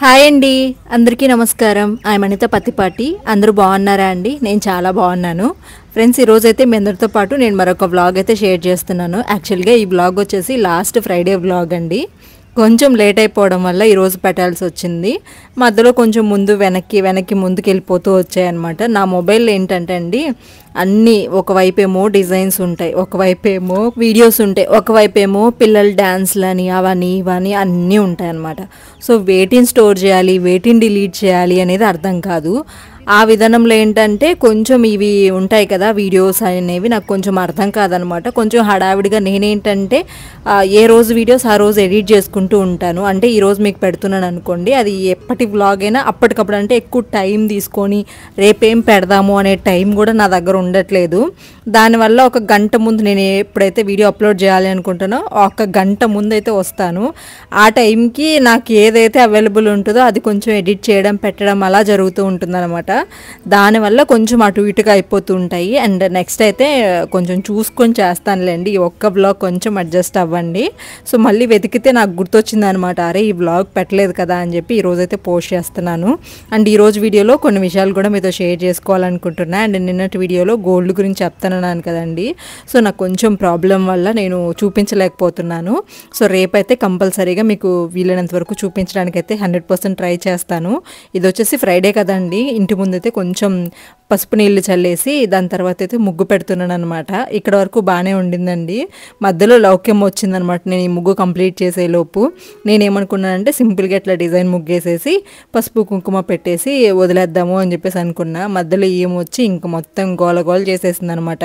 Hi అండి, అందరికీ నమస్కారం. ఐఎమ్ అనిత పత్తిపాటి. అందరూ బాగున్నారా అండి? నేను చాలా బాగున్నాను ఫ్రెండ్స్. ఈరోజైతే మీ అందరితో పాటు నేను మరొక వ్లాగ్ అయితే షేర్ చేస్తున్నాను. యాక్చువల్గా ఈ వ్లాగ్ వచ్చేసి లాస్ట్ ఫ్రైడే వ్లాగ్ అండి. కొంచెం లేట్ అయిపోవడం వల్ల ఈరోజు పెట్టాల్సి వచ్చింది. మధ్యలో కొంచెం వెనక్కి ముందుకు వెళ్ళిపోతూ వచ్చాయన్నమాట. నా మొబైల్ ఏంటంటే అండి, అన్నీ ఒకవైపేమో డిజైన్స్ ఉంటాయి, ఒకవైపేమో వీడియోస్ ఉంటాయి, ఒకవైపేమో పిల్లల డ్యాన్స్లని అవని ఇవని అన్నీ ఉంటాయి అన్నమాట. సో వేటిని స్టోర్ చేయాలి, వేటిని డిలీట్ చేయాలి అనేది అర్థం కాదు. ఆ విధానంలో ఏంటంటే కొంచెం ఇవి ఉంటాయి కదా వీడియోస్ అనేవి నాకు కొంచెం అర్థం కాదనమాట. కొంచెం హడావిడిగా నేనేంటంటే ఏ రోజు వీడియోస్ ఆ రోజు ఎడిట్ చేసుకుంటూ ఉంటాను. అంటే ఈరోజు మీకు పెడుతున్నాను అనుకోండి, అది ఎప్పటి వ్లాగ్ అయినా అప్పటికప్పుడు, అంటే ఎక్కువ టైం తీసుకొని రేపేం పెడదాము అనే టైం కూడా నా దగ్గర ఉండట్లేదు. దానివల్ల ఒక గంట ముందు నేను ఎప్పుడైతే వీడియో అప్లోడ్ చేయాలి అనుకుంటానో ఒక గంట ముందు అయితే వస్తాను. ఆ టైంకి నాకు ఏదైతే అవైలబుల్ ఉంటుందో అది కొంచెం ఎడిట్ చేయడం పెట్టడం అలా జరుగుతూ ఉంటుందన్నమాట. దానివల్ల కొంచెం అటు ఇటుగా అయిపోతూ ఉంటాయి. అండ్ నెక్స్ట్ అయితే కొంచెం చూసుకొని చేస్తానులేండి. ఈ ఒక్క బ్లాగ్ కొంచెం అడ్జస్ట్ అవ్వండి. సో మళ్ళీ వెతికితే నాకు గుర్తొచ్చింది అనమాట, అరే ఈ బ్లాగ్ పెట్టలేదు కదా అని చెప్పి ఈరోజైతే పోస్ట్ చేస్తున్నాను. అండ్ ఈరోజు వీడియోలో కొన్ని విషయాలు కూడా మీతో షేర్ చేసుకోవాలనుకుంటున్నా. అండ్ నిన్నటి వీడియోలో గోల్డ్ గురించి చెప్తున్నాను కదండి. సో నాకు కొంచెం ప్రాబ్లం వల్ల నేను చూపించలేకపోతున్నాను. సో రేపైతే కంపల్సరీగా మీకు వీలైనంత వరకు చూపించడానికి అయితే 100% ట్రై చేస్తాను. ఇది వచ్చేసి ఫ్రైడే కదండి. ఇంటి ముందైతే కొంచెం పసుపు నీళ్ళు చల్లేసి దాని తర్వాత అయితే ముగ్గు పెడుతున్నాను అనమాట. ఇక్కడ వరకు బాగానే ఉండిందండి. మధ్యలో లౌక్యం వచ్చిందనమాట. నేను ఈ ముగ్గు కంప్లీట్ చేసే లోపు నేనేమనుకున్నానంటే సింపుల్గా ఇట్లా డిజైన్ ముగ్గేసేసి పసుపు కుంకుమ పెట్టేసి వదిలేద్దాము అని చెప్పేసి అనుకున్నా. మధ్యలో ఏమొచ్చి ఇంకా మొత్తం గోల చేసేసింది అనమాట.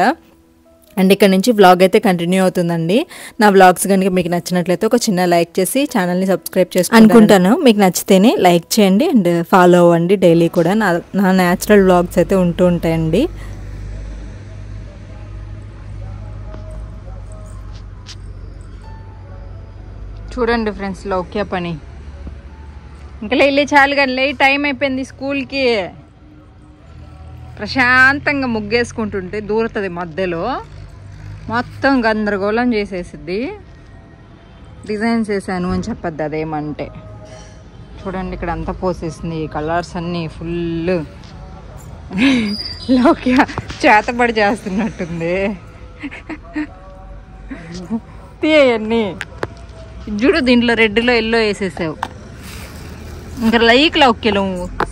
అండ్ ఇక్కడ నుంచి వ్లాగ్ అయితే కంటిన్యూ అవుతుందండి. నా వ్లాగ్స్ కనుక మీకు నచ్చినట్లయితే ఒక చిన్న లైక్ చేసి ఛానల్ని సబ్స్క్రైబ్ చేసుకుంటాను అనుకుంటాను. మీకు నచ్చితేనే లైక్ చేయండి అండ్ ఫాలో అవ్వండి. డైలీ కూడా నా న్యాచురల్ వ్లాగ్స్ అయితే ఉంటూ ఉంటాయండి. చూడండి ఫ్రెండ్స్, లౌక్య పని ఇంకా లేలే చాలు కానీ లే, టైం అయిపోయింది స్కూల్కి. ప్రశాంతంగా ముగ్గేసుకుంటుంటే దూరతుంది, మధ్యలో మొత్తం గందరగోళం చేసేసిద్ది. డిజైన్స్ వేసాను అని చెప్పద్దు అదేమంటే. చూడండి ఇక్కడ అంతా పోసేసింది, కలర్స్ అన్నీ ఫుల్. లౌక్య చేతబడి చేస్తున్నట్టుంది. తీయన్నీ చూడు, దీంట్లో రెడ్లో ఎల్లో వేసేసావు. ఇంకా లైక్ లౌక్యలు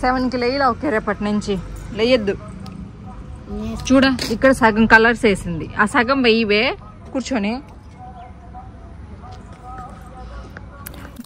7కి లై లౌక్య రేపటి నుంచి లేయద్దు. చూడ ఇక్కడ సగం కలర్స్ వేసింది, ఆ సగం వెయ్యివే కూర్చొని.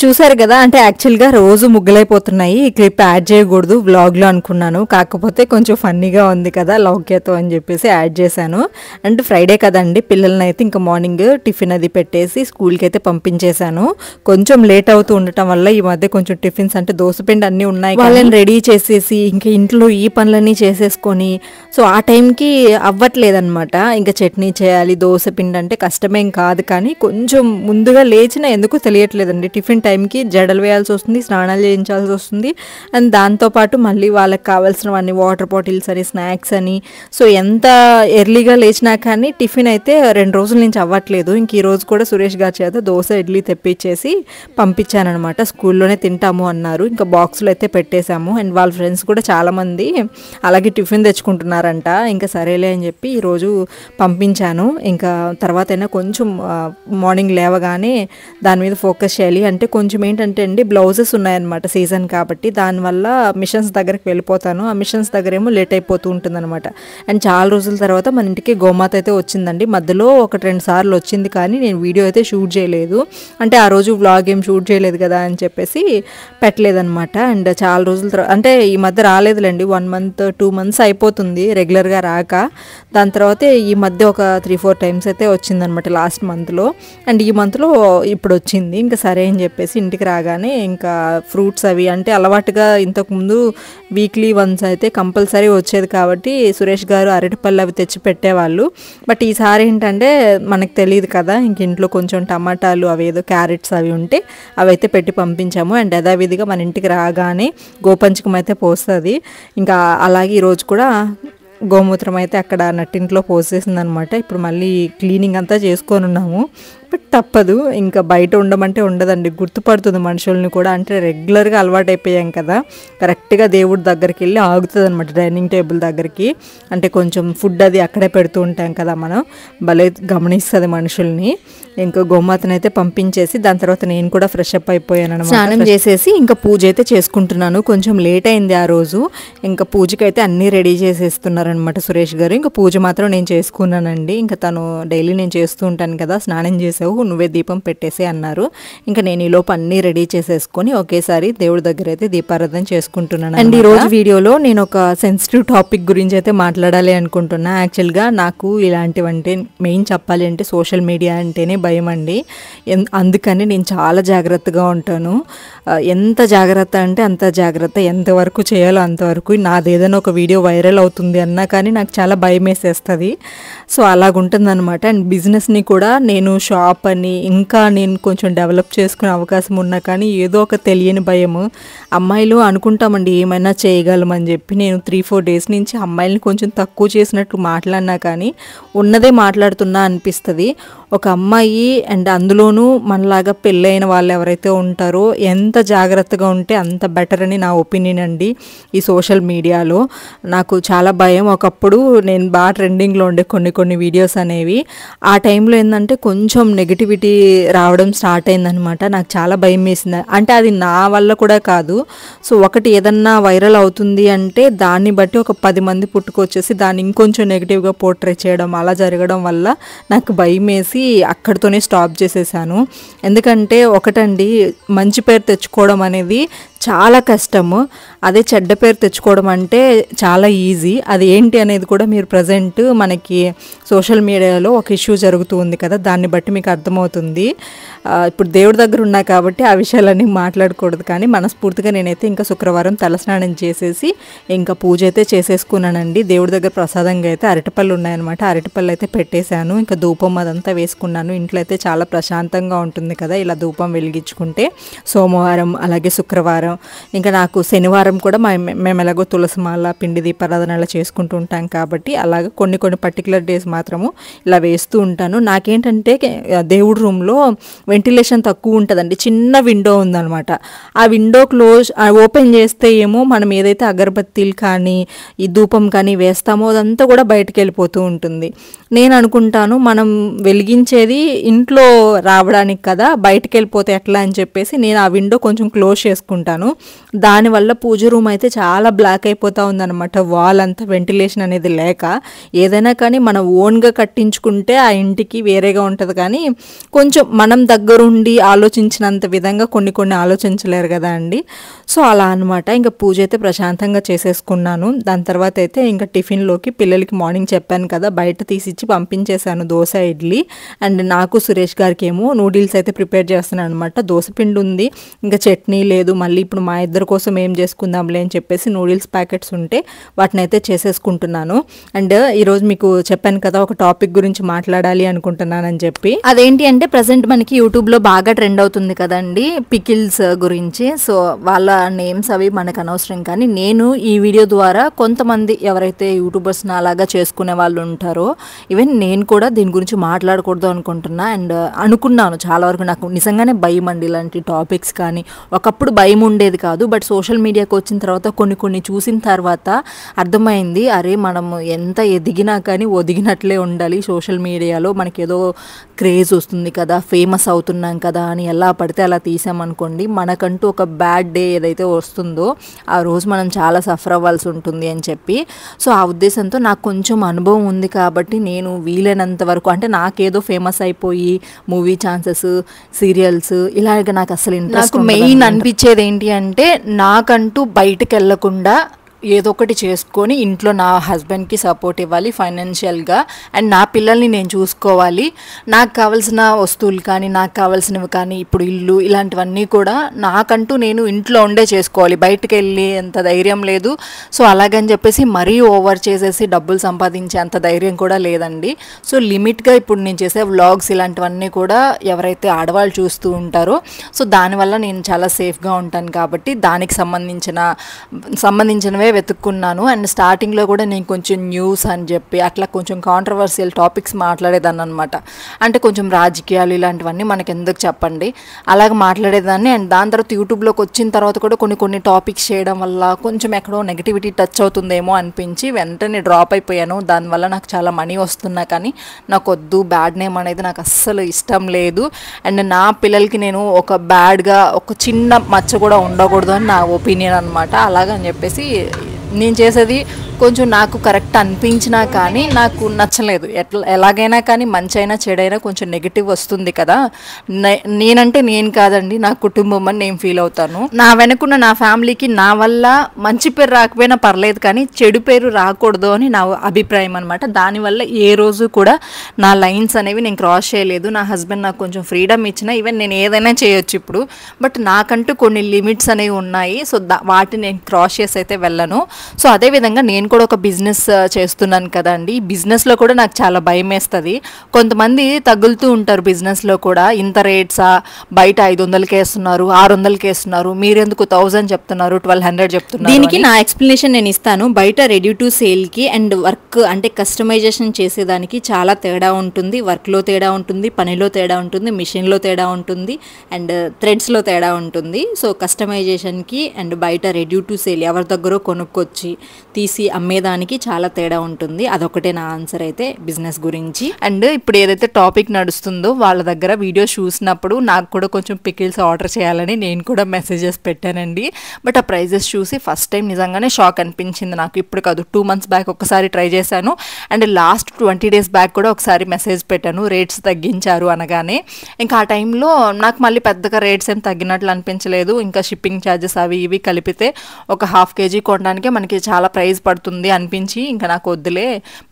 చూసారు కదా, అంటే యాక్చువల్గా రోజు ముగ్గులైపోతున్నాయి, ఈ క్లిప్ యాడ్ చేయకూడదు వ్లాగ్లో అనుకున్నాను. కాకపోతే కొంచెం ఫన్నీగా ఉంది కదా లౌక్యతో అని చెప్పేసి యాడ్ చేశాను. అండ్ ఫ్రైడే కదండి, పిల్లల్ని అయితే ఇంకా మార్నింగ్ టిఫిన్ అది పెట్టేసి స్కూల్కి అయితే పంపించేశాను. కొంచెం లేట్ అవుతూ ఉండటం వల్ల ఈ మధ్య కొంచెం టిఫిన్స్ అంటే దోసపిండి అన్నీ ఉన్నాయి, వాళ్ళని రెడీ చేసేసి ఇంకా ఇంట్లో ఈ పనులన్నీ చేసేసుకొని సో ఆ టైంకి అవ్వట్లేదన్నమాట. ఇంకా చట్నీ చేయాలి, దోసపిండి అంటే కష్టమేం కాదు, కానీ కొంచెం ముందుగా లేచినా ఎందుకు తెలియట్లేదండి. టిఫిన్ టైంకి జడలు వేయాల్సి వస్తుంది, స్నానాలు చేయించాల్సి వస్తుంది. అండ్ దాంతోపాటు మళ్ళీ వాళ్ళకి కావాల్సినవన్నీ వాటర్ బాటిల్స్ అని, స్నాక్స్ అని. సో ఎంత ఎర్లీగా లేచినా కానీ టిఫిన్ అయితే 2 రోజుల నుంచి అవ్వట్లేదు. ఇంక ఈ రోజు కూడా సురేష్ గారి చేత దోశ ఇడ్లీ తెప్పించేసి పంపించానమాట. స్కూల్లోనే తింటాము అన్నారు. ఇంకా బాక్సులు అయితే పెట్టేశాము. అండ్ వాళ్ళ ఫ్రెండ్స్ కూడా చాలామంది అలాగే టిఫిన్ తెచ్చుకుంటున్నారంట. ఇంకా సరేలే అని చెప్పి ఈరోజు పంపించాను. ఇంకా తర్వాత అయినా కొంచెం మార్నింగ్ లేవగానే దాని మీద ఫోకస్ చేయాలి. అంటే కొంచెం ఏంటంటే అండి, బ్లౌజెస్ ఉన్నాయన్నమాట సీజన్ కాబట్టి, దానివల్ల మిషన్స్ దగ్గరికి వెళ్ళిపోతాను. ఆ మిషన్స్ దగ్గర ఏమో లేట్ అయిపోతూ ఉంటుంది అనమాట. అండ్ చాలా రోజుల తర్వాత మన ఇంటికి గోమాత అయితే వచ్చిందండి. మధ్యలో 1-2 సార్లు వచ్చింది, కానీ నేను వీడియో అయితే షూట్ చేయలేదు. అంటే ఆ రోజు వ్లాగ్ ఏం షూట్ చేయలేదు కదా అని చెప్పేసి పెట్టలేదన్నమాట. అండ్ చాలా రోజుల తర్వాత, అంటే ఈ మధ్య రాలేదులేండి, 1 month 2 months అయిపోతుంది రెగ్యులర్గా రాక. దాని తర్వాత ఈ మధ్య ఒక 3-4 times అయితే వచ్చిందనమాట లాస్ట్ మంత్లో. అండ్ ఈ మంత్లో ఇప్పుడు వచ్చింది. ఇంకా సరే అని చెప్పేసి ఇంటికి రాగానే ఇంకా ఫ్రూట్స్ అవి, అంటే అలవాటుగా ఇంతకుముందు వీక్లీ వన్స్ అయితే కంపల్సరీ వచ్చేది కాబట్టి సురేష్ గారు అరటిపళ్ళు అవి తెచ్చి పెట్టేవాళ్ళు. బట్ ఈసారి ఏంటంటే మనకు తెలియదు కదా, ఇంక ఇంట్లో కొంచెం టమాటాలు అవి ఏదో క్యారెట్స్ అవి ఉంటే అవి అయితే పెట్టి పంపించాము. అండ్ యథావిధిగా మన ఇంటికి రాగానే గోపంచకం అయితే పోస్తుంది. ఇంకా అలాగే ఈరోజు కూడా గోమూత్రం అయితే అక్కడ నట్టింట్లో పోసేసింది అనమాట. ఇప్పుడు మళ్ళీ క్లీనింగ్ అంతా చేసుకొని ఉన్నాము. బట్ తప్పదు, ఇంకా బయట ఉండమంటే ఉండదండి. గుర్తుపడుతుంది మనుషుల్ని కూడా, అంటే రెగ్యులర్గా అలవాటు అయిపోయాం కదా. కరెక్ట్గా దేవుడి దగ్గరికి వెళ్ళి ఆగుతుంది అనమాట, డైనింగ్ టేబుల్ దగ్గరికి. అంటే కొంచెం ఫుడ్ అది అక్కడే పెడుతూ ఉంటాం కదా మనం, భలే గమనిస్తుంది మనుషుల్ని. ఇంకా గోమాతను అయితే పంపించేసి దాని తర్వాత నేను కూడా ఫ్రెష్ అప్ అయిపోయాను అనమాట. స్నానం చేసేసి ఇంకా పూజ అయితే చేసుకుంటున్నాను. కొంచెం లేట్ అయింది ఆ రోజు. ఇంకా పూజకి అయితే అన్నీ రెడీ చేసేస్తున్నారనమాట సురేష్ గారు. ఇంకా పూజ మాత్రం నేను చేసుకున్నానండి. ఇంకా తను డైలీ నేను చేస్తూ ఉంటాను కదా, స్నానం చేసావు నువ్వే దీపం పెట్టేసి అన్నారు. ఇంకా నేను ఈ లోపు అన్నీ రెడీ చేసేసుకొని ఒకేసారి దేవుడి దగ్గర అయితే దీపారాధన చేసుకుంటున్నాను. అండ్ ఈ రోజు వీడియోలో నేను ఒక సెన్సిటివ్ టాపిక్ గురించి అయితే మాట్లాడాలి అనుకుంటున్నా. యాక్చువల్గా నాకు ఇలాంటివంటే మెయిన్ చెప్పాలి అంటే సోషల్ మీడియా అంటేనే భయం అండి. అందుకని నేను చాలా జాగ్రత్తగా ఉంటాను. ఎంత జాగ్రత్త అంటే అంత జాగ్రత్త, ఎంతవరకు చేయాలో అంతవరకు. నాది ఏదైనా ఒక వీడియో వైరల్ అవుతుంది అన్నా కానీ నాకు చాలా భయం వేసేస్తుంది. సో అలాగుంటుంది అనమాట. అండ్ బిజినెస్ని కూడా నేను షాప్ అని ఇంకా నేను కొంచెం డెవలప్ చేసుకునే అవకాశం ఉన్నా కానీ ఏదో ఒక తెలియని భయము. అమ్మాయిలు అనుకుంటామండి ఏమైనా చేయగలమని చెప్పి. నేను 3-4 డేస్ నుంచి అమ్మాయిలని కొంచెం తక్కువ చేసినట్టు మాట్లాడినా కానీ ఉన్నదే మాట్లాడుతున్నా అనిపిస్తుంది. ఒక అమ్మాయి అండ్ అందులోనూ మనలాగా పెళ్ళైన వాళ్ళు ఎవరైతే ఉంటారో ఎంత జాగ్రత్తగా ఉంటే అంత బెటర్ అని నా ఒపీనియన్ అండి. ఈ సోషల్ మీడియాలో నాకు చాలా భయం. ఒకప్పుడు నేను బాగా ట్రెండింగ్లో ఉండే కొన్ని వీడియోస్ అనేవి. ఆ టైంలో ఏంటంటే కొంచెం నెగిటివిటీ రావడం స్టార్ట్ అయిందనమాట. నాకు చాలా భయం వేసింది. అంటే అది నా వల్ల కూడా కాదు. సో ఒకటి ఏదన్నా వైరల్ అవుతుంది అంటే దాన్ని బట్టి ఒక 10 మంది పుట్టుకొచ్చేసి దాన్ని ఇంకొంచెం నెగిటివ్గా పోర్ట్రే చేయడం, అలా జరగడం వల్ల నాకు భయం వేసి అక్కడితోనే స్టాప్ చేసేసాను. ఎందుకంటే ఒకటండి, మంచి పేరు తెచ్చుకోవడం అనేది చాలా కష్టము. అదే చెడ్డ పేరు తెచ్చుకోవడం అంటే చాలా ఈజీ. అది ఏంటి అనేది కూడా మీరు ప్రజెంట్ మనకి సోషల్ మీడియాలో ఒక ఇష్యూ జరుగుతూ ఉంది కదా, దాన్ని బట్టి మీకు అర్థమవుతుంది. ఇప్పుడు దేవుడి దగ్గర ఉన్నా కాబట్టి ఆ విషయాలన్నీ మాట్లాడకూడదు. కానీ మనస్ఫూర్తిగా నేనైతే ఇంకా శుక్రవారం తలస్నానం చేసేసి ఇంకా పూజ అయితే చేసేసుకున్నానండి. దేవుడి దగ్గర ప్రసాదంగా అయితే అరటిపళ్ళు ఉన్నాయన్నమాట, అరటిపళ్ళు అయితే పెట్టేశాను. ఇంకా ధూపం అదంతా వేసుకున్నాను. ఇంట్లో అయితే చాలా ప్రశాంతంగా ఉంటుంది కదా ఇలా ధూపం వెలిగించుకుంటే. సోమవారం అలాగే శుక్రవారం, ఇంకా నాకు శనివారం కూడా మేము ఎలాగో తులసిమాల పిండి దీపారాధన అలా చేసుకుంటూ ఉంటాం కాబట్టి అలాగే కొన్ని పర్టికులర్ డేస్ మాత్రము ఇలా వేస్తూ ఉంటాను. నాకేంటంటే దేవుడి రూమ్లో వెంటిలేషన్ తక్కువ ఉంటుందండి. చిన్న విండో ఉందన్నమాట. ఆ విండో ఓపెన్ చేస్తే ఏమో మనం ఏదైతే అగరబత్తీలు కానీ ఈ ధూపం కానీ వేస్తామో అదంతా కూడా బయటకు వెళ్ళిపోతూ ఉంటుంది. నేను అనుకుంటాను మనం వెలిగించేది ఇంట్లో రావడానికి కదా, బయటకు వెళ్ళిపోతే ఎట్లా అని చెప్పేసి నేను ఆ విండో కొంచెం క్లోజ్ చేసుకుంటాను. దానివల్ల పూజ రూమ్ అయితే చాలా బ్లాక్ అయిపోతూ ఉందన్నమాట. వాల్ అంతా వెంటిలేషన్ అనేది లేక. ఏదైనా కానీ మనం ఓన్గా కట్టించుకుంటే ఆ ఇంటికి వేరేగా ఉంటుంది. కానీ కొంచెం మనం దగ్గరుండి ఆలోచించినంత విధంగా కొన్ని ఆలోచించలేరు కదా అండి. సో అలా అనమాట. ఇంకా పూజ అయితే ప్రశాంతంగా చేసేసుకున్నాను. దాని తర్వాత అయితే ఇంకా టిఫిన్లోకి పిల్లలకి మార్నింగ్ చెప్పాను కదా, బయట తీసిచ్చి పంపించేశాను దోశ ఇడ్లీ. అండ్ నాకు సురేష్ గారికి ఏమో నూడిల్స్ అయితే ప్రిపేర్ చేస్తున్నాను అనమాట. దోశ పిండి ఉంది, ఇంకా చట్నీ లేదు. మళ్ళీ ఇప్పుడు మా ఇద్దరి కోసం ఏం చేసుకుందాంలే అని చెప్పేసి నూడిల్స్ ప్యాకెట్స్ ఉంటే వాటిని అయితే చేసేసుకుంటున్నాను. అండ్ ఈరోజు మీకు చెప్పాను కదా ఒక టాపిక్ గురించి మాట్లాడాలి అనుకుంటున్నానని చెప్పి. అదేంటి అంటే ప్రజెంట్ మనకి యూట్యూబ్లో బాగా ట్రెండ్ అవుతుంది కదండి పికిల్స్ గురించి. సో వాళ్ళ నేమ్స్ అవి మనకు అనవసరం. కానీ నేను ఈ వీడియో ద్వారా కొంతమంది ఎవరైతే యూట్యూబర్స్ అలాగా చేసుకునే వాళ్ళు ఉంటారో, ఈవెన్ నేను కూడా దీని గురించి మాట్లాడకూడదు అనుకుంటున్నా. అండ్ అనుకున్నాను చాలా వరకు. నాకు నిజంగానే భయం అండి ఇలాంటి టాపిక్స్ కానీ. ఒకప్పుడు భయం ఉండేది కాదు, బట్ సోషల్ మీడియాకి వచ్చిన తర్వాత కొన్ని చూసిన తర్వాత అర్థమైంది, అరే మనము ఎంత ఎదిగినా కానీ ఒదిగినట్లే ఉండాలి. సోషల్ మీడియాలో మనకి ఏదో క్రేజ్ వస్తుంది కదా, ఫేమస్ అవుతున్నాం కదా అని ఎలా పడితే అలా తీసామనుకోండి, మనకంటూ ఒక బ్యాడ్ డే ఏదైతే వస్తుందో ఆ రోజు మనం చాలా సఫర్ అవ్వాల్సి ఉంటుంది అని చెప్పి. సో ఆ ఉద్దేశంతో నాకు కొంచెం అనుభవం ఉంది కాబట్టి నేను వీలైనంత వరకు, అంటే నాకేదో ఫేమస్ అయిపోయి మూవీ ఛాన్సెస్, సీరియల్స్ ఇలాగ నాకు అసలు ఇంట్రెస్ట్. మెయిన్ అనిపించేది ఏంటి అంటే నాకంటూ బయటకు వెళ్ళకుండా ఏదో ఒకటి చేసుకొని ఇంట్లో నా హస్బెండ్కి సపోర్ట్ ఇవ్వాలి ఫైనాన్షియల్గా. అండ్ నా పిల్లల్ని నేను చూసుకోవాలి. నాకు కావాల్సిన వస్తువులు కానీ నాకు కావాల్సినవి కానీ ఇప్పుడు ఇల్లు ఇలాంటివన్నీ కూడా నాకంటూ నేను ఇంట్లో ఉండే చేసుకోవాలి. బయటకు వెళ్ళి అంత ధైర్యం లేదు. సో అలాగని చెప్పేసి మరీ ఓవర్ చేసేసి డబ్బులు సంపాదించే అంత ధైర్యం కూడా లేదండి. సో లిమిట్గా ఇప్పుడు నేను చేసే వ్లాగ్స్ ఇలాంటివన్నీ కూడా ఎవరైతే ఆడవాళ్ళు చూస్తూ ఉంటారో సో దానివల్ల నేను చాలా సేఫ్గా ఉంటాను కాబట్టి దానికి సంబంధించినవే వెతుక్కున్నాను. అండ్ స్టార్టింగ్లో కూడా నేను కొంచెం న్యూస్ అని చెప్పి అట్లా కొంచెం కాంట్రవర్షియల్ టాపిక్స్ మాట్లాడేదాన్ని అనమాట. అంటే కొంచెం రాజకీయాలు ఇలాంటివన్నీ మనకు ఎందుకు చెప్పండి, అలాగ మాట్లాడేదాన్ని. అండ్ దాని తర్వాత యూట్యూబ్లోకి వచ్చిన తర్వాత కూడా కొన్ని టాపిక్స్ చేయడం వల్ల కొంచెం ఎక్కడో నెగిటివిటీ టచ్ అవుతుందేమో అనిపించి వెంటనే డ్రాప్ అయిపోయాను. దానివల్ల నాకు చాలా మనీ వస్తున్నా కానీ నాకు వద్దు, బ్యాడ్ నేమ్ అనేది నాకు అస్సలు ఇష్టం లేదు. అండ్ నా పిల్లలకి నేను ఒక బ్యాడ్గా ఒక చిన్న మచ్చ కూడా ఉండకూడదు అని నా ఒపీనియన్ అనమాట. అలాగని చెప్పేసి నేను చేసేది కొంచెం నాకు కరెక్ట్ అనిపించినా కానీ నాకు నచ్చలేదు. ఎలాగైనా కానీ మంచి అయినా చెడైనా కొంచెం నెగిటివ్ వస్తుంది కదా, నేనంటే నేను కాదండి, నా కుటుంబం అని నేను ఫీల్ అవుతాను. నా వెనుకున్న నా ఫ్యామిలీకి నా వల్ల మంచి పేరు రాకపోయినా పర్లేదు కానీ చెడు పేరు రాకూడదు అని నా అభిప్రాయం అనమాట. దానివల్ల ఏ రోజు కూడా నా లైన్స్ అనేవి నేను క్రాస్ చేయలేదు. నా హస్బెండ్ నాకు కొంచెం ఫ్రీడమ్ ఇచ్చిన ఈవెన్ నేను ఏదైనా చేయొచ్చు ఇప్పుడు, బట్ నాకంటూ కొన్ని లిమిట్స్ అనేవి ఉన్నాయి. సో వాటిని నేను క్రాస్ చేసి అయితే వెళ్ళను. సో అదేవిధంగా నేను కూడా ఒక బిజినెస్ చేస్తున్నాను కదండి. బిజినెస్లో కూడా నాకు చాలా భయం వేస్తుంది. కొంతమంది తగులుతూ ఉంటారు బిజినెస్లో కూడా, ఇంత రేట్సా, బయట 500కే ఇస్తున్నారు, 600కే ఇస్తున్నారు, మీరెందుకు 1000 చెప్తున్నారు, 1200 చెప్తున్నారు. దీనికి నా ఎక్స్ప్లెనేషన్ నేను ఇస్తాను. బయట రెడీ టు సేల్కి అండ్ వర్క్ అంటే కస్టమైజేషన్ చేసేదానికి చాలా తేడా ఉంటుంది. వర్క్లో తేడా ఉంటుంది, పనిలో తేడా ఉంటుంది, మిషన్లో తేడా ఉంటుంది, అండ్ థ్రెడ్స్లో తేడా ఉంటుంది. సో కస్టమైజేషన్కి అండ్ బయట రెడీ టు సేల్ ఎవరి దగ్గర కొనుక్కొచ్చి తీసి అమ్మేదానికి చాలా తేడా ఉంటుంది. అదొకటే నా ఆన్సర్ అయితే బిజినెస్ గురించి. అండ్ ఇప్పుడు ఏదైతే టాపిక్ నడుస్తుందో వాళ్ళ దగ్గర వీడియోస్ చూసినప్పుడు నాకు కూడా కొంచెం పికిల్స్ ఆర్డర్ చేయాలని నేను కూడా మెసేజెస్ పెట్టానండి. బట్ ఆ ప్రైజెస్ చూసి ఫస్ట్ టైం నిజంగానే షాక్ అనిపించింది నాకు. ఇప్పుడు కాదు, 2 months బ్యాక్ ఒకసారి ట్రై చేశాను. అండ్ లాస్ట్ 20 days బ్యాక్ కూడా ఒకసారి మెసేజ్ పెట్టాను రేట్స్ తగ్గించారు అనగానే. ఇంకా ఆ టైంలో నాకు మళ్ళీ పెద్దగా రేట్స్ ఏం తగ్గినట్లు అనిపించలేదు. ఇంకా షిప్పింగ్ ఛార్జెస్ అవి ఇవి కలిపితే ఒక 1/2 kg కొనడానికి మనకి చాలా ప్రైస్ పడుతుంది అనిపించి ఇంకా నాకు వద్దులే,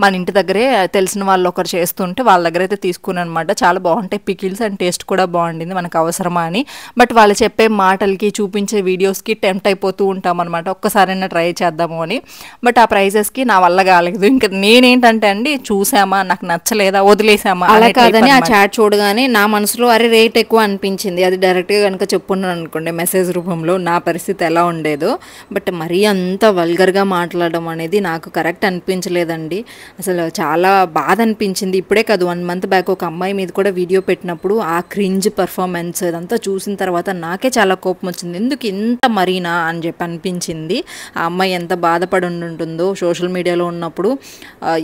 మన ఇంటి దగ్గరే తెలిసిన వాళ్ళు ఒకరు చేస్తుంటే వాళ్ళ దగ్గర అయితే తీసుకున్నాను అనమాట. చాలా బాగుంటాయి పికిల్స్ అండ్ టేస్ట్ కూడా బాగుండింది, మనకు అవసరమా అని. బట్ వాళ్ళు చెప్పే మాటలకి చూపించే వీడియోస్కి టెంప్ట్ అయిపోతూ ఉంటాం అనమాట, ఒక్కసారైనా ట్రై చేద్దాము అని. బట్ ఆ ప్రైజెస్కి నా వల్ల కాలేదు. ఇంకా నేనేంటంటే అండి, చూసామా నాకు నచ్చలేదా వదిలేసామా అలా కాదని ఆ చాట్ చూడగానే నా మనసులో అరే రేట్ ఎక్కువ అనిపించింది. అది డైరెక్ట్గా కనుక చెప్పున్నాను అనుకోండి మెసేజ్ రూపంలో నా పరిస్థితి ఎలా ఉండేదో. బట్ మరీ అంత వల్గర్గా మాట్లాడడం అనేది నాకు కరెక్ట్ అనిపించలేదండి. అసలు చాలా బాధ అనిపించింది. ఇప్పుడే కాదు, 1 month బ్యాక్ ఒక అమ్మాయి మీద కూడా వీడియో పెట్టినప్పుడు ఆ క్రింజ్ పర్ఫార్మెన్స్ ఇదంతా చూసిన తర్వాత నాకే చాలా కోపం వచ్చింది. ఎందుకు ఇంత మరీనా అని చెప్పి అనిపించింది. ఆ అమ్మాయి ఎంత బాధపడి ఉంటుందో సోషల్ మీడియాలో ఉన్నప్పుడు.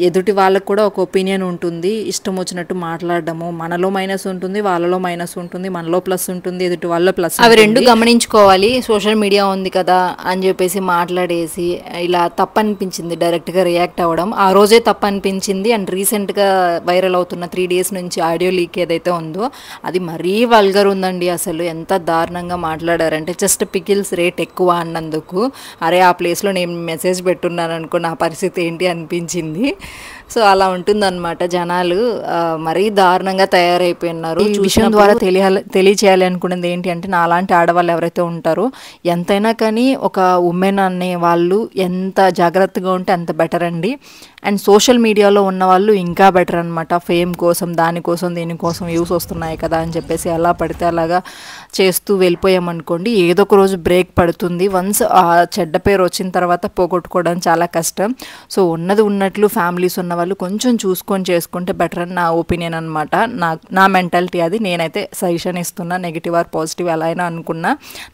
ఎదుటి వాళ్ళకు కూడా ఒక ఒపీనియన్ ఉంటుంది, ఇష్టం వచ్చినట్టు మాట్లాడడము. మనలో మైనస్ ఉంటుంది, వాళ్ళలో మైనస్ ఉంటుంది, మనలో ప్లస్ ఉంటుంది, ఎదుటి వాళ్ళలో ప్లస్. అవి రెండు గమనించుకోవాలి. సోషల్ మీడియా ఉంది కదా అని చెప్పేసి మాట్లాడేసి ఇలా తప్పనిపించింది డైరెక్ట్గా రియాక్ట్ అవ్వడం. ఆ రోజే తప్పు అనిపించింది. అండ్ రీసెంట్గా వైరల్ అవుతున్న 3 days నుంచి ఆడియో లీక్ ఏదైతే ఉందో అది మరీ వల్గర్ ఉందండి. అసలు ఎంత దారుణంగా మాట్లాడారంటే జస్ట్ పికిల్స్ రేట్ ఎక్కువ అన్నందుకు అరే ఆ ప్లేస్లో నేను మెసేజ్ పెట్టున్నాను అనుకో నా పరిస్థితి ఏంటి అనిపించింది. సో అలా ఉంటుందన్నమాట. జనాలు మరీ దారుణంగా తయారైపోయినారు. ఈ విషయం ద్వారా తెలియచేయాలి అనుకున్నది ఏంటి అంటే, నా అలాంటి ఆడవాళ్ళు ఎవరైతే ఉంటారో ఎంతైనా కానీ ఒక ఉమెన్ అనే వాళ్ళు ఎంత జాగ్రత్తగా ఉంటే అంత బెటర్ అండి. అండ్ సోషల్ మీడియాలో ఉన్న వాళ్ళు ఇంకా బెటర్ అనమాట. ఫేమ్ కోసం, దానికోసం, దీనికోసం వ్యూస్ వస్తున్నాయి కదా అని చెప్పేసి ఎలా పడితే అలాగా చేస్తూ వెళ్ళిపోయామనుకోండి, ఏదో ఒక రోజు బ్రేక్ పడుతుంది. వన్స్ ఆ చెడ్డ పేరు వచ్చిన తర్వాత పోగొట్టుకోవడం చాలా కష్టం. సో ఉన్నది ఉన్నట్లు ఫ్యామిలీస్ ఉన్న వాళ్ళు కొంచెం చూసుకొని చేసుకుంటే బెటర్ అని నా ఒపీనియన్ అనమాట. నా మెంటాలిటీ అది. నేనైతే సజెషన్ ఇస్తున్నా, నెగిటివ్ ఆర్ పాజిటివ్ ఎలా అయినా అనుకున్నా.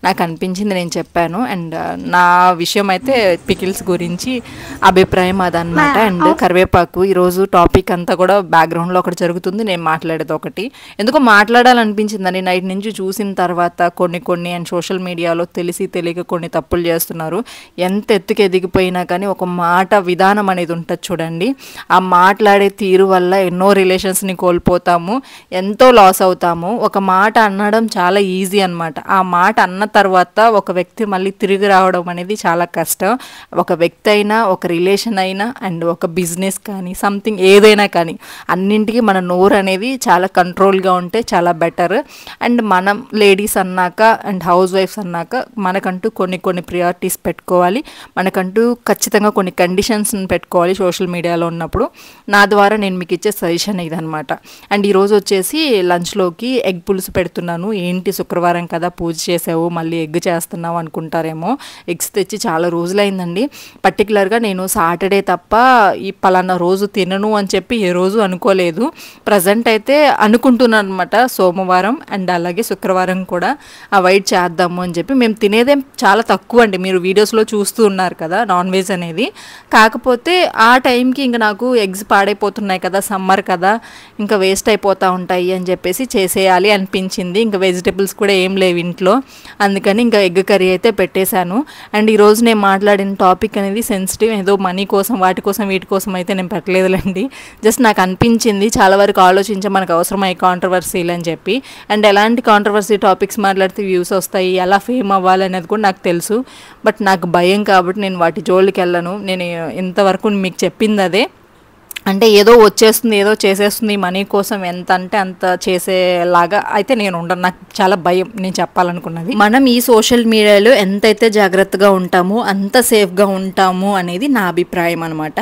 నాకు అనిపించింది నేను చెప్పాను. అండ్ నా విషయం అయితే పికిల్స్ గురించి అభిప్రాయం అదనమాట. అండ్ కరివేపాకు ఈరోజు టాపిక్ అంతా కూడా బ్యాక్గ్రౌండ్లో ఒకటి జరుగుతుంది, నేను మాట్లాడేది ఒకటి. ఎందుకో మాట్లాడాలనిపించిందని నైట్ నుంచి చూసిన తర్వాత కొన్ని అండ్ సోషల్ మీడియాలో తెలిసి తెలియక కొన్ని తప్పులు చేస్తున్నారు. ఎంత ఎత్తుకు ఎదిగిపోయినా కానీ ఒక మాట విధానం అనేది ఉంటుంది చూడండి. ఆ మాట్లాడే తీరు వల్ల ఎన్నో రిలేషన్స్ని కోల్పోతాము, ఎంతో లాస్ అవుతాము. ఒక మాట అనడం చాలా ఈజీ అనమాట. ఆ మాట అన్న తర్వాత ఒక వ్యక్తి మళ్ళీ తిరిగి రావడం అనేది చాలా కష్టం. ఒక వ్యక్తి అయినా అయినా, ఒక రిలేషన్ అయినా, అండ్ ఒక బిజినెస్ కానీ సంథింగ్ ఏదైనా కానీ అన్నింటికి మన నోరు అనేది చాలా కంట్రోల్గా ఉంటే చాలా బెటర్. అండ్ మనం లేడీస్ అన్నాక అండ్ హౌస్ వైఫ్స్ అన్నాక మనకంటూ కొన్ని ప్రియారిటీస్ పెట్టుకోవాలి, మనకంటూ ఖచ్చితంగా కొన్ని కండిషన్స్ని పెట్టుకోవాలి సోషల్ మీడియాలో ఉన్నప్పుడు. నా ద్వారా నేను మీకు ఇచ్చే సజెషన్ ఇదనమాట. అండ్ ఈరోజు వచ్చేసి లంచ్లోకి ఎగ్ పులుసు పెడుతున్నాను. ఏంటి శుక్రవారం కదా పూజ చేసావు మళ్ళీ ఎగ్ చేస్తున్నావు అనుకుంటారేమో. ఎగ్స్ తెచ్చి చాలా రోజులైందండి. పర్టికులర్గా నేను సాటర్డే తప్ప ఈ పలానా రోజు తినను అని చెప్పి ఏ రోజు అనుకోలేదు. ప్రజెంట్ అయితే అనుకుంటున్నాను అనమాట, సోమవారం అండ్ అలాగే శుక్రవారం కూడా అవాయిడ్ చేద్దాము అని చెప్పి. మేము తినేదేం చాలా తక్కువ అండి, మీరు వీడియోస్లో చూస్తూ ఉన్నారు కదా నాన్ వెజ్ అనేది. కాకపోతే ఆ టైంకి ఇంకా నాకు ఎగ్స్ పాడైపోతున్నాయి కదా, సమ్మర్ కదా, ఇంకా వేస్ట్ అయిపోతూ ఉంటాయి అని చెప్పేసి చేసేయాలి అనిపించింది. ఇంకా వెజిటేబుల్స్ కూడా ఏం లేవు ఇంట్లో, అందుకని ఇంకా ఎగ్ కర్రీ అయితే పెట్టేశాను. అండ్ ఈరోజు నేను మాట్లాడిన టాపిక్ అనేది సెన్సిటివ్, ఏదో మనీ కోసం వాటి కోసం వీటి కోసం అయితే నేను పెట్టలేదులేండి. జస్ట్ నాకు అనిపించింది, చాలా వరకు ఆలోచించే మనకు అవసరమయ్యే కాంట్రవర్సీలు అని చెప్పి. అండ్ ఎలాంటి కాంట్రవర్సీ టాపిక్స్ మాట్లాడితే వ్యూస్ వస్తాయి, ఎలా ఫేమ్ అవ్వాలి అనేది కూడా నాకు తెలుసు. బట్ నాకు భయం కాబట్టి నేను వాటి జోలికి వెళ్ళను. నేను ఇంతవరకు మీకు చెప్పింది అదే. అంటే ఏదో వచ్చేస్తుంది, ఏదో చేసేస్తుంది మనీ కోసం, ఎంత అంటే అంత చేసేలాగా అయితే నేను ఉండను. నాకు చాలా భయం నేను చెప్పాలనుకున్నది. మనం ఈ సోషల్ మీడియాలో ఎంతైతే జాగ్రత్తగా ఉంటామో అంత సేఫ్గా ఉంటాము అనేది నా అభిప్రాయం అనమాట.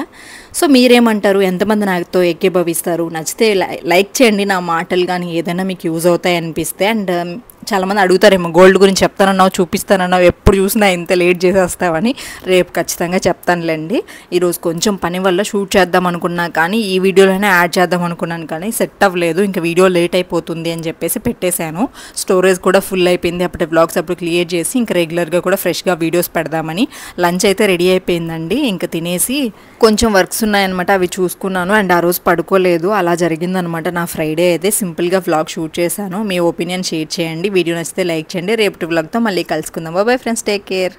సో మీరేమంటారు? ఎంతమంది నాతో ఏకీభవిస్తారు? నచ్చితే లైక్ చేయండి నా మాటలు, కానీ ఏదైనా మీకు యూజ్ అవుతాయి అనిపిస్తే. అండ్ చాలామంది అడుగుతారేమో, గోల్డ్ గురించి చెప్తానన్నావు, చూపిస్తానన్నావు, ఎప్పుడు చూసినా ఇంత లేట్ చేసేస్తావని. రేపు ఖచ్చితంగా చెప్తానులేండి. ఈరోజు కొంచెం పని వల్ల షూట్ చేద్దాం అనుకున్నా, కానీ ఈ వీడియోలోనే యాడ్ చేద్దాం అనుకున్నాను, కానీ సెట్ అవ్వలేదు. ఇంకా వీడియో లేట్ అయిపోతుంది అని చెప్పేసి పెట్టేశాను. స్టోరేజ్ కూడా ఫుల్ అయిపోయింది. అప్పుడు వ్లాగ్స్ అప్పుడు క్లియర్ చేసి ఇంకా రెగ్యులర్గా కూడా ఫ్రెష్గా వీడియోస్ పెడదామని. లంచ్ అయితే రెడీ అయిపోయిందండి. ఇంకా తినేసి కొంచెం వర్క్స్ ఉన్నాయన్నమాట, అవి చూసుకున్నాను. అండ్ ఆ రోజు పడుకోలేదు, అలా జరిగిందనమాట. నా ఫ్రైడే అయితే సింపుల్గా వ్లాగ్ షూట్ చేశాను. మీ ఒపీనియన్ షేర్ చేయండి. వీడియో నచ్చితే లైక్ చేయండి. రేపటి వ్లాగ్తో మళ్ళీ కలుసుకుందాం. Bye friends, take care.